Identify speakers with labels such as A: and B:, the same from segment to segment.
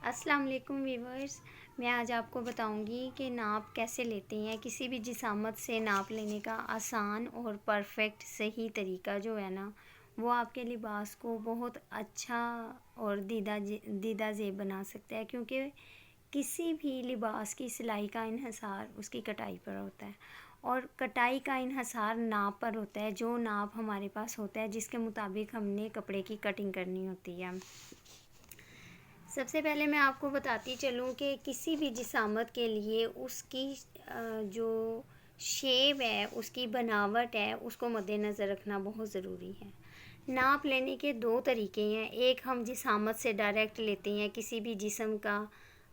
A: अस्सलाम वालेकुम व्यूवर्स। मैं आज आपको बताऊंगी कि नाप कैसे लेते हैं। किसी भी जिसामत से नाप लेने का आसान और परफेक्ट सही तरीका जो है ना, वो आपके लिबास को बहुत अच्छा और दीदा ज़ेब बना सकता है। क्योंकि किसी भी लिबास की सिलाई का इन्हसार उसकी कटाई पर होता है, और कटाई का इन्हसार नाप पर होता है। जो नाप हमारे पास होता है, जिसके मुताबिक हमने कपड़े की कटिंग करनी होती है। सबसे पहले मैं आपको बताती चलूँ कि किसी भी जिसामत के लिए उसकी जो शेप है, उसकी बनावट है, उसको मद्देनज़र रखना बहुत ज़रूरी है। नाप लेने के दो तरीके हैं। एक, हम जिसामत से डायरेक्ट लेते हैं, किसी भी जिस्म का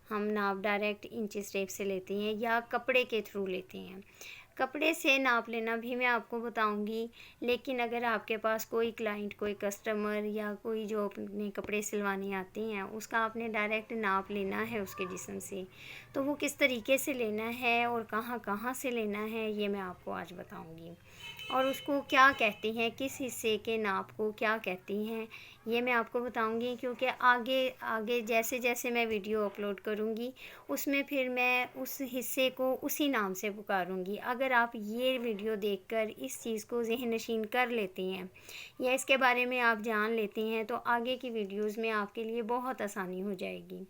A: हम नाप डायरेक्ट इंचेस टेप से लेते हैं या कपड़े के थ्रू लेते हैं। कपड़े से नाप लेना भी मैं आपको बताऊंगी, लेकिन अगर आपके पास कोई क्लाइंट, कोई कस्टमर या कोई जो अपने कपड़े सिलवाने आते हैं, उसका आपने डायरेक्ट नाप लेना है उसके जिस्म से, तो वो किस तरीके से लेना है और कहाँ कहाँ से लेना है, ये मैं आपको आज बताऊंगी। और उसको क्या कहते हैं, किस हिस्से के नाप को क्या कहते हैं, ये मैं आपको बताऊंगी। क्योंकि आगे आगे जैसे जैसे मैं वीडियो अपलोड करूंगी, उसमें फिर मैं उस हिस्से को उसी नाम से पुकारूंगी। अगर आप ये वीडियो देखकर इस चीज़ को ज़हन नशीन कर लेते हैं या इसके बारे में आप जान लेते हैं, तो आगे की वीडियोज़ में आपके लिए बहुत आसानी हो जाएगी।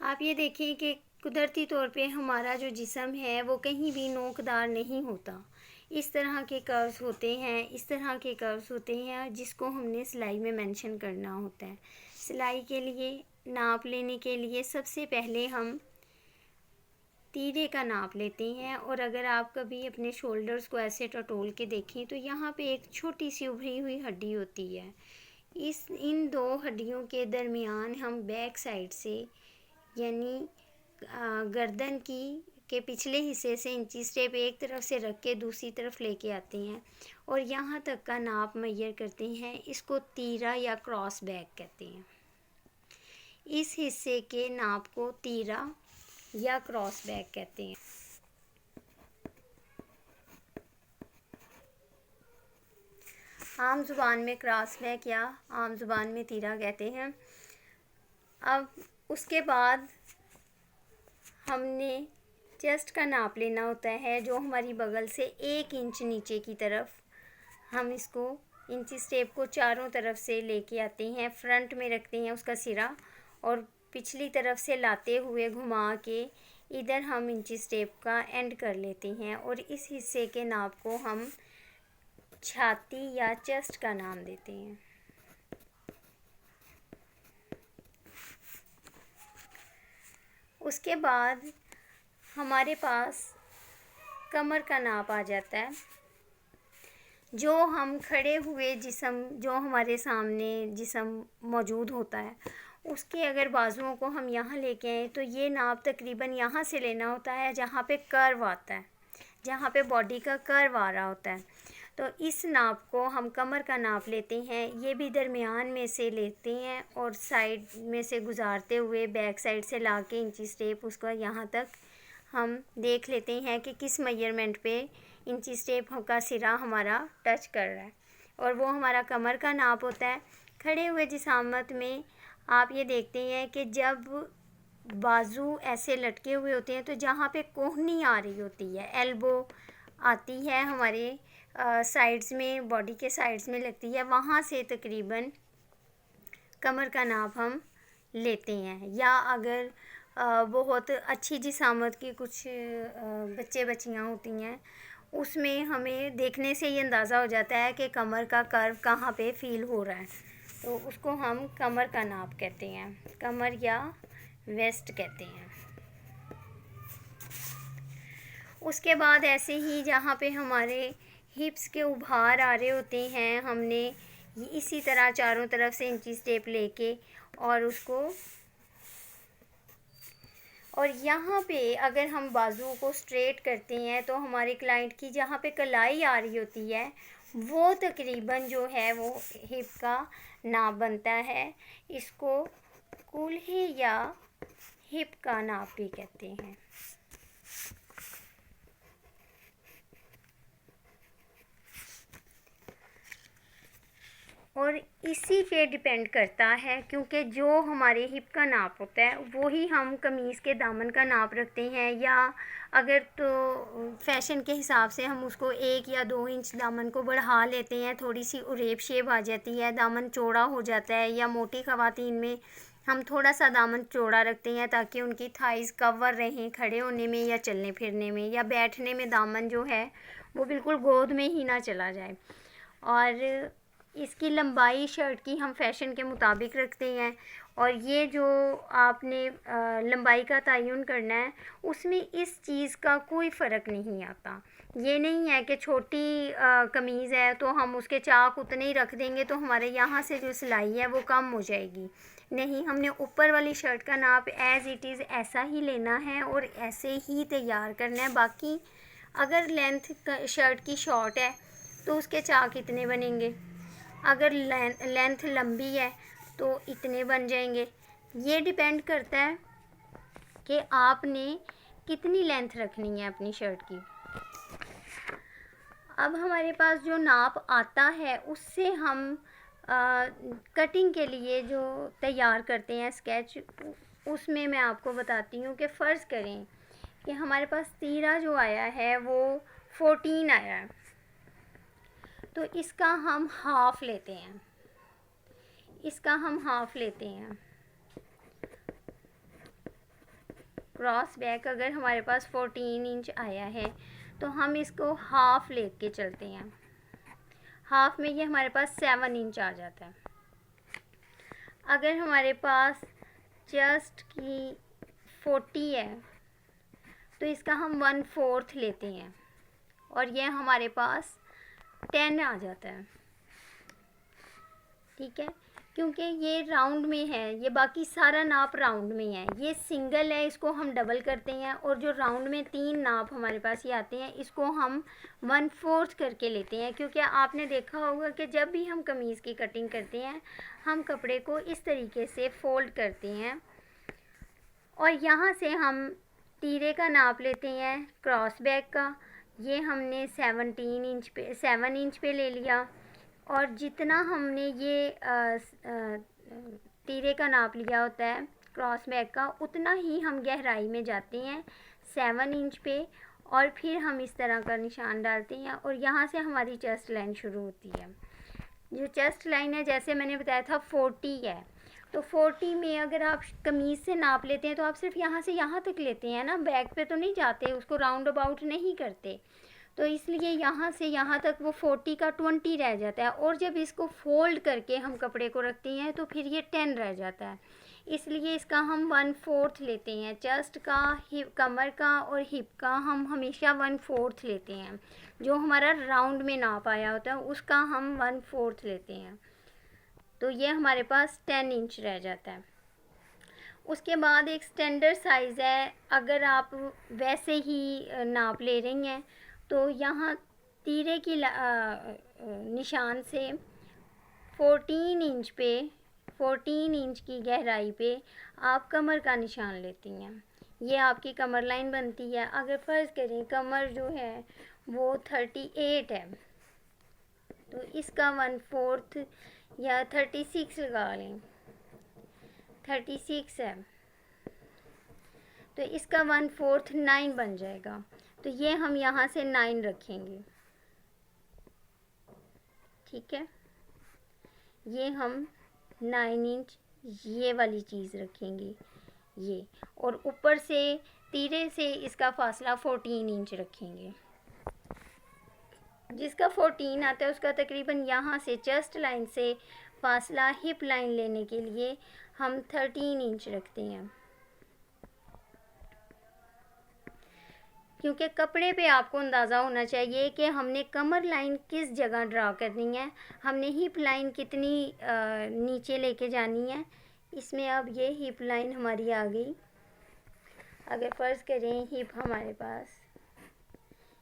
A: आप ये देखिए कि कुदरती तौर पे हमारा जो जिस्म है वो कहीं भी नोकदार नहीं होता। इस तरह के कर्व्स होते हैं, इस तरह के कर्व्स होते हैं जिसको हमने सिलाई में मेंशन करना होता है। सिलाई के लिए, नाप लेने के लिए सबसे पहले हम तीरे का नाप लेते हैं। और अगर आप कभी अपने शोल्डर्स को ऐसे टटोल के देखें, तो यहाँ पे एक छोटी सी उभरी हुई हड्डी होती है। इन दो हड्डियों के दरमियान हम बैक साइड से, यानी गर्दन की के पिछले हिस्से से इंची टेप एक तरफ से रख के दूसरी तरफ लेके आते हैं और यहाँ तक का नाप मेजर करते हैं। इसको तीरा या क्रॉस बैक कहते हैं। इस हिस्से के नाप को तीरा या क्रॉस बैक कहते हैं। आम ज़ुबान में क्रॉस बैक या आम ज़ुबान में तीरा कहते हैं। अब उसके बाद हमने चेस्ट का नाप लेना होता है, जो हमारी बगल से 1 इंच नीचे की तरफ। हम इसको इंची टेप को चारों तरफ से लेके आते हैं, फ्रंट में रखते हैं उसका सिरा, और पिछली तरफ से लाते हुए घुमा के इधर हम इंची टेप का एंड कर लेते हैं। और इस हिस्से के नाप को हम छाती या चेस्ट का नाम देते हैं। उसके बाद हमारे पास कमर का नाप आ जाता है। जो हम खड़े हुए जिस्म, जो हमारे सामने जिस्म मौजूद होता है, उसके अगर बाजुओं को हम यहाँ लेके आए, तो ये नाप तकरीबन यहाँ से लेना होता है जहाँ पे कर्व आता है, जहाँ पे बॉडी का कर्व आ रहा होता है। तो इस नाप को हम कमर का नाप लेते हैं। ये भी दरमियान में से लेते हैं और साइड में से गुजारते हुए बैक साइड से ला के इंची टेप उसका यहाँ तक हम देख लेते हैं कि किस मेजरमेंट पे इंची टेप का सिरा हमारा टच कर रहा है, और वो हमारा कमर का नाप होता है। खड़े हुए जिसामत में आप ये देखते हैं कि जब बाजू ऐसे लटके हुए होते हैं, तो जहाँ पे कोहनी आ रही होती है, एल्बो आती है हमारे साइड्स में, बॉडी के साइड्स में लगती है, वहाँ से तकरीबन कमर का नाप हम लेते हैं। या अगर बहुत अच्छी जिसामत की कुछ बच्चे बच्चियाँ होती हैं, उसमें हमें देखने से ही अंदाज़ा हो जाता है कि कमर का कर्व कहाँ पे फील हो रहा है, तो उसको हम कमर का नाप कहते हैं, कमर या वेस्ट कहते हैं। उसके बाद ऐसे ही जहाँ पे हमारे हिप्स के उभार आ रहे होते हैं, हमने इसी तरह चारों तरफ से इंची टेप लेके और यहाँ पे अगर हम बाजू को स्ट्रेट करते हैं, तो हमारे क्लाइंट की जहाँ पे कलाई आ रही होती है, वो तकरीबन जो है वो हिप का नाप बनता है। इसको कूल्हे या हिप का नाप भी कहते हैं। और इसी पे डिपेंड करता है, क्योंकि जो हमारे हिप का नाप होता है वो ही हम कमीज़ के दामन का नाप रखते हैं, या अगर तो फैशन के हिसाब से हम उसको 1 या 2 इंच दामन को बढ़ा लेते हैं, थोड़ी सी उरेब शेप आ जाती है, दामन चौड़ा हो जाता है, या मोटी ख़वातीन में हम थोड़ा सा दामन चौड़ा रखते हैं ताकि उनकी थाइज़ कवर रहें खड़े होने में या चलने फिरने में, या बैठने में दामन जो है वो बिल्कुल गोद में ही ना चला जाए। और इसकी लंबाई शर्ट की हम फैशन के मुताबिक रखते हैं, और ये जो आपने लंबाई का तयन करना है उसमें इस चीज़ का कोई फ़र्क नहीं आता। ये नहीं है कि छोटी कमीज़ है तो हम उसके चाक उतने ही रख देंगे तो हमारे यहाँ से जो सिलाई है वो कम हो जाएगी। नहीं, हमने ऊपर वाली शर्ट का नाप एज़ इट इज़ ऐसा ही लेना है और ऐसे ही तैयार करना है। बाकी अगर लेंथ शर्ट की शॉर्ट है तो उसके चाक इतने बनेंगे, अगर लेंथ लंबी है तो इतने बन जाएंगे। ये डिपेंड करता है कि आपने कितनी लेंथ रखनी है अपनी शर्ट की। अब हमारे पास जो नाप आता है उससे हम कटिंग के लिए जो तैयार करते हैं स्केच, उसमें मैं आपको बताती हूँ कि फ़र्ज़ करें कि हमारे पास तीरा जो आया है वो 14 आया है, तो इसका हम हाफ़ लेते हैं, क्रॉस बैक अगर हमारे पास 14 इंच आया है तो हम इसको हाफ़ लेके चलते हैं। हाफ़ में ये हमारे पास 7 इंच आ जाता है। अगर हमारे पास चेस्ट की 40 है तो इसका हम 1/4 लेते हैं और ये हमारे पास 10 आ जाता है। ठीक है, क्योंकि ये राउंड में है, ये बाकी सारा नाप राउंड में है, ये सिंगल है, इसको हम डबल करते हैं, और जो राउंड में 3 नाप हमारे पास ये आते हैं इसको हम 1/4 करके लेते हैं। क्योंकि आपने देखा होगा कि जब भी हम कमीज़ की कटिंग करते हैं हम कपड़े को इस तरीके से फोल्ड करते हैं, और यहाँ से हम तीरे का नाप लेते हैं क्रॉस बैक का। ये हमने 7 इंच पे ले लिया, और जितना हमने ये तीरे का नाप लिया होता है क्रॉस बैक का, उतना ही हम गहराई में जाते हैं 7 इंच पे, और फिर हम इस तरह का निशान डालते हैं, और यहाँ से हमारी चेस्ट लाइन शुरू होती है। जो चेस्ट लाइन है जैसे मैंने बताया था 40 है, तो 40 में अगर आप कमीज़ से नाप लेते हैं तो आप सिर्फ यहाँ से यहाँ तक लेते हैं ना, बैक पे तो नहीं जाते, उसको राउंड अबाउट नहीं करते, तो इसलिए यहाँ से यहाँ तक वो 40 का 20 रह जाता है, और जब इसको फोल्ड करके हम कपड़े को रखते हैं तो फिर ये 10 रह जाता है। इसलिए इसका हम 1/4 लेते हैं। चेस्ट का, कमर का और हिप का हम हमेशा 1/4 लेते हैं। जो हमारा राउंड में नाप आया होता है उसका हम 1/4 लेते हैं, तो ये हमारे पास 10 इंच रह जाता है। उसके बाद एक स्टैंडर्ड साइज़ है, अगर आप वैसे ही नाप ले रही हैं तो यहाँ तीरे की निशान से 14 इंच की गहराई पे आप कमर का निशान लेती हैं। ये आपकी कमर लाइन बनती है। अगर फ़र्ज़ करें कमर जो है वो 38 है तो इसका 1/4 या 36 लगा लें, 36 है तो इसका 1/4 9 बन जाएगा, तो ये हम यहाँ से 9 रखेंगे। ठीक है, ये हम 9 इंच ये वाली चीज़ रखेंगे ये, और ऊपर से तीरे से इसका फासला 14 इंच रखेंगे। जिसका 14 आता है उसका तकरीबन यहाँ से चेस्ट लाइन से फासला हिप लाइन लेने के लिए हम 13 इंच रखते हैं, क्योंकि कपड़े पे आपको अंदाज़ा होना चाहिए कि हमने कमर लाइन किस जगह ड्रा करनी है, हमने हिप लाइन कितनी नीचे लेके जानी है। इसमें अब ये हिप लाइन हमारी आ गई। अगर फ़र्ज़ करें हिप हमारे पास,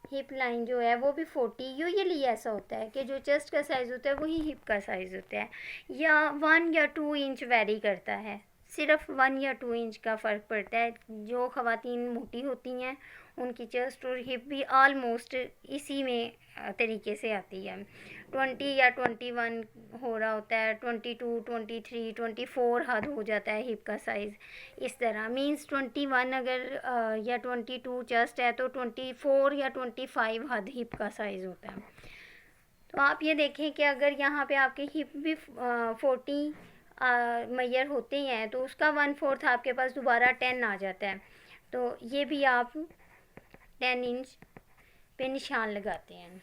A: हिप लाइन जो है वो भी 40, यूजुअली ऐसा होता है कि जो चेस्ट का साइज़ होता है वही हिप का साइज़ होता है, या 1 या 2 इंच वेरी करता है, सिर्फ 1 या 2 इंच का फ़र्क पड़ता है। जो ख़वातीन मोटी होती हैं उनकी चेस्ट और हिप भी ऑलमोस्ट इसी में तरीके से आती है। 20 या 21 हो रहा होता है, 22, 23, 24 हद हो जाता है हिप का साइज़। इस तरह मींस 21 अगर या 22 चेस्ट है तो 24 या 25 हद हिप का साइज़ होता है। तो आप ये देखें कि अगर यहाँ पे आपके हिप भी 40 मैयर होते हैं तो उसका 1/4 आपके पास दोबारा 10 आ जाता है। तो ये भी आप 10 इंच पे निशान लगाते हैं।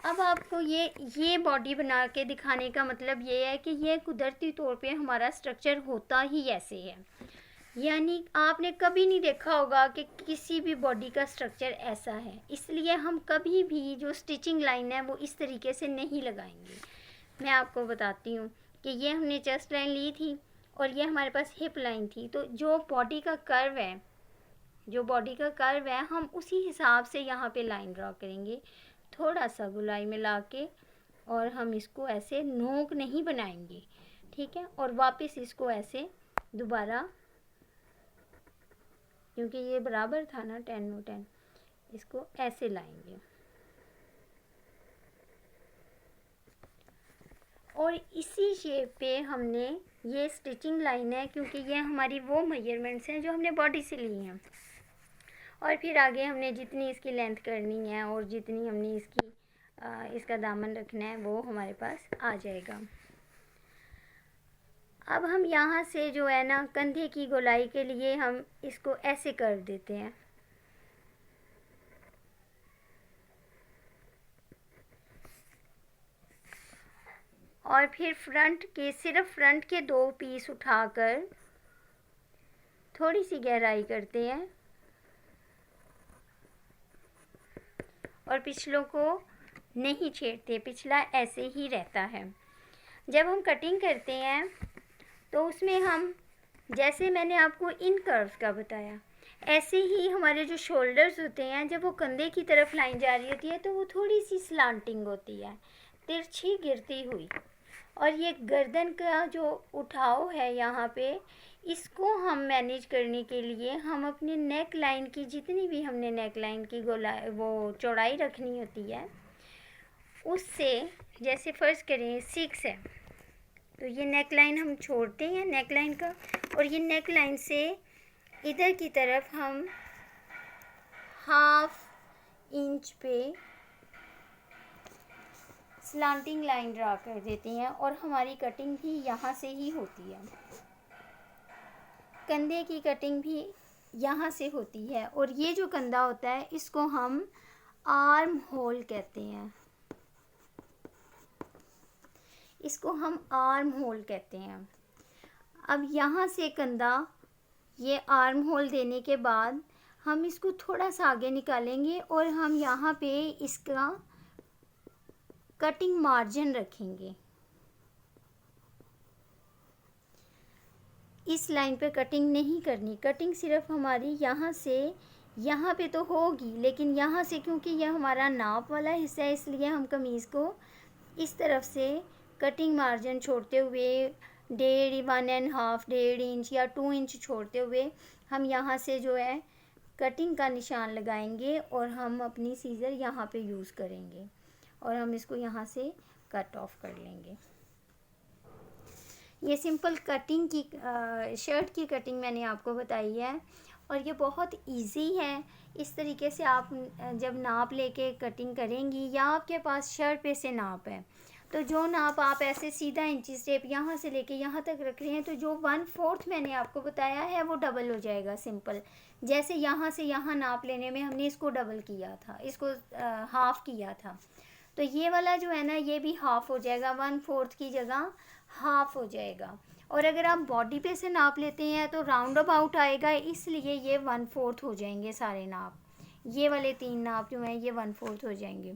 A: अब आपको ये बॉडी बना के दिखाने का मतलब ये है कि ये कुदरती तौर पे हमारा स्ट्रक्चर होता ही ऐसे है। यानी आपने कभी नहीं देखा होगा कि किसी भी बॉडी का स्ट्रक्चर ऐसा है, इसलिए हम कभी भी जो स्टिचिंग लाइन है वो इस तरीके से नहीं लगाएंगे। मैं आपको बताती हूँ कि ये हमने चेस्ट लाइन ली थी और ये हमारे पास हिप लाइन थी। तो जो बॉडी का कर्व है हम उसी हिसाब से यहाँ पे लाइन ड्रॉ करेंगे, थोड़ा सा गोलाई में ला के, और हम इसको ऐसे नोक नहीं बनाएंगे, ठीक है। और वापस इसको ऐसे दोबारा, क्योंकि ये बराबर था ना 10 और 10, इसको ऐसे लाएंगे और इसी शेप पे हमने ये स्टिचिंग लाइन है, क्योंकि ये हमारी वो मेजरमेंट्स हैं जो हमने बॉडी से ली हैं। और फिर आगे हमने जितनी इसकी लेंथ करनी है और जितनी हमने इसका दामन रखना है वो हमारे पास आ जाएगा। अब हम यहाँ से जो है ना कंधे की गोलाई के लिए हम इसको ऐसे कर देते हैं। और फिर सिर्फ फ्रंट के 2 पीस उठाकर थोड़ी सी गहराई करते हैं और पिछलों को नहीं छेड़ते, पिछला ऐसे ही रहता है। जब हम कटिंग करते हैं तो उसमें हम, जैसे मैंने आपको इन कर्व्स का बताया, ऐसे ही हमारे जो शोल्डर्स होते हैं जब वो कंधे की तरफ लाइन जा रही होती है तो वो थोड़ी सी स्लांटिंग होती है, तिरछी गिरती हुई। और ये गर्दन का जो उठाव है यहाँ पे, इसको हम मैनेज करने के लिए हम अपने नेक लाइन की, जितनी भी हमने नेक लाइन की चौड़ाई रखनी होती है, उससे, जैसे फ़र्ज़ करें 6 है तो ये नेक लाइन हम छोड़ते हैं नेक लाइन का, और ये नेक लाइन से इधर की तरफ हम 1/2 इंच पे स्लांटिंग लाइन ड्रा कर देते हैं और हमारी कटिंग भी यहाँ से ही होती है। कंधे की कटिंग भी यहाँ से होती है और ये जो कंधा होता है इसको हम आर्म होल कहते हैं, इसको हम आर्म होल कहते हैं। अब यहाँ से कंधा, ये आर्म होल देने के बाद हम इसको थोड़ा सा आगे निकालेंगे और हम यहाँ पे इसका कटिंग मार्जिन रखेंगे। इस लाइन पे कटिंग नहीं करनी, कटिंग सिर्फ हमारी यहाँ से यहाँ पे तो होगी, लेकिन यहाँ से क्योंकि यह हमारा नाप वाला हिस्सा है इसलिए हम कमीज़ को इस तरफ से कटिंग मार्जिन छोड़ते हुए 1.5 इंच या 2 इंच छोड़ते हुए हम यहाँ से जो है कटिंग का निशान लगाएंगे और हम अपनी सीज़र यहाँ पे यूज़ करेंगे और हम इसको यहाँ से कट ऑफ कर लेंगे। ये सिंपल कटिंग की शर्ट की कटिंग मैंने आपको बताई है और ये बहुत इजी है। इस तरीके से आप जब नाप लेके कटिंग करेंगी या आपके पास शर्ट पे से नाप है तो जो नाप आप ऐसे सीधा इंची टेप यहाँ से लेके यहाँ तक रख रहे हैं तो जो 1/4 मैंने आपको बताया है वो डबल हो जाएगा। सिंपल जैसे यहाँ से यहाँ नाप लेने में हमने इसको डबल किया था, इसको हाफ़ किया था, तो ये वाला जो है ना ये भी हाफ़ हो जाएगा, 1/4 की जगह हाफ़ हो जाएगा। और अगर आप बॉडी पे से नाप लेते हैं तो राउंड अबाउट आएगा, इसलिए ये 1/4 हो जाएंगे सारे नाप। ये वाले 3 नाप जो हैं ये 1/4 हो जाएंगे।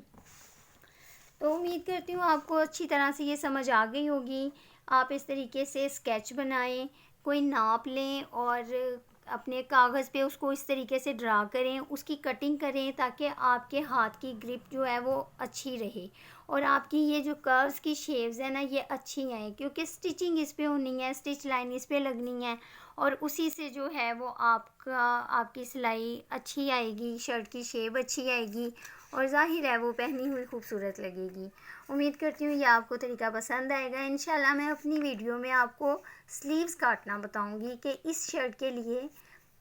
A: तो उम्मीद करती हूँ आपको अच्छी तरह से ये समझ आ गई होगी। आप इस तरीके से स्केच बनाएं, कोई नाप लें और अपने कागज़ पे उसको इस तरीके से ड्रा करें, उसकी कटिंग करें ताकि आपके हाथ की ग्रिप जो है वो अच्छी रहे और आपकी ये जो कर्व्स की शेप्स है ना ये अच्छी आए, क्योंकि स्टिचिंग इस पे होनी है, स्टिच लाइन इस पे लगनी है और उसी से जो है वो आपकी सिलाई अच्छी आएगी, शर्ट की शेप अच्छी आएगी और ज़ाहिर है वो पहनी हुई खूबसूरत लगेगी। उम्मीद करती हूँ ये आपको तरीका पसंद आएगा। इंशाल्लाह मैं अपनी वीडियो में आपको स्लीव्स काटना बताऊँगी कि इस शर्ट के लिए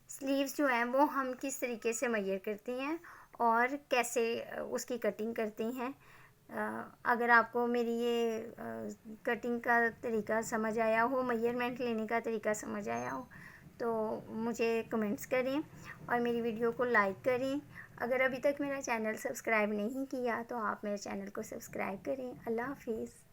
A: स्लीव्स जो हैं वो हम किस तरीके से मेजर करते हैं और कैसे उसकी कटिंग करते हैं। अगर आपको मेरी ये कटिंग का तरीका समझ आया हो, मेजरमेंट लेने का तरीका समझ आया हो, तो मुझे कमेंट्स करें और मेरी वीडियो को लाइक करें। अगर अभी तक मेरा चैनल सब्सक्राइब नहीं किया तो आप मेरे चैनल को सब्सक्राइब करें। अल्लाह हाफिज़।